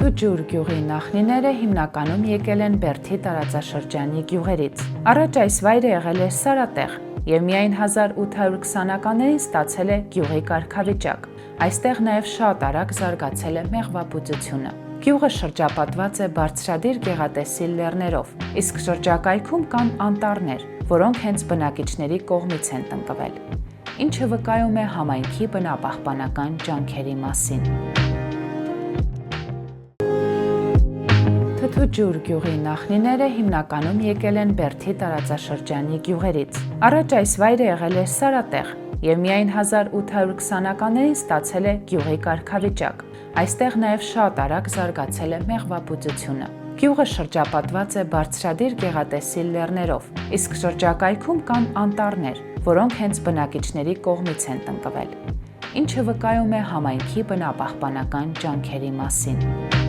Թութուջուր գյուղի նախնիները հիմնականում եկել են Բերդի տարածաշրջանի գյուղերից։ Առաջ այս վայրը եղել է սարատեղ և միայն 1820-ականներին ստացել է գյուղի կարգավիճակ։ Այստեղ նաև շատ արագ զարգացել է մեղվաբուծությունը։ Գյուղը շրջապատված է բարձրադիր գեղատեսիլ լեռներով, իսկ շրջակայքում կան անտառներ, որոնք հենց բնակիչների կողմից են տնկվել, ինչը վկայում է համայնքի բնապահպանական ջանքերի մասին։ Թութուջուր գյուղի նախնիները հիմնականում եկել են Բերդի տարածաշրջանի գյուղերից։ Առաջ այս վայրը եղել է սարատեղ և միայն 1820-ականներին ստացել է գյուղի կարգավիճակ։ Այստեղ նաև շատ արագ զարգացել է մեղվաբուծությունը։ Գյուղը շրջապատված է բարձրադիր գեղատեսիլ լեռներով, իսկ շրջակայքում կան անտառներ, որոնք հենց բնակիչների կողմից են տնկվել, ինչը վկայում է համայնքի բնապահպանական ջանքերի մասին։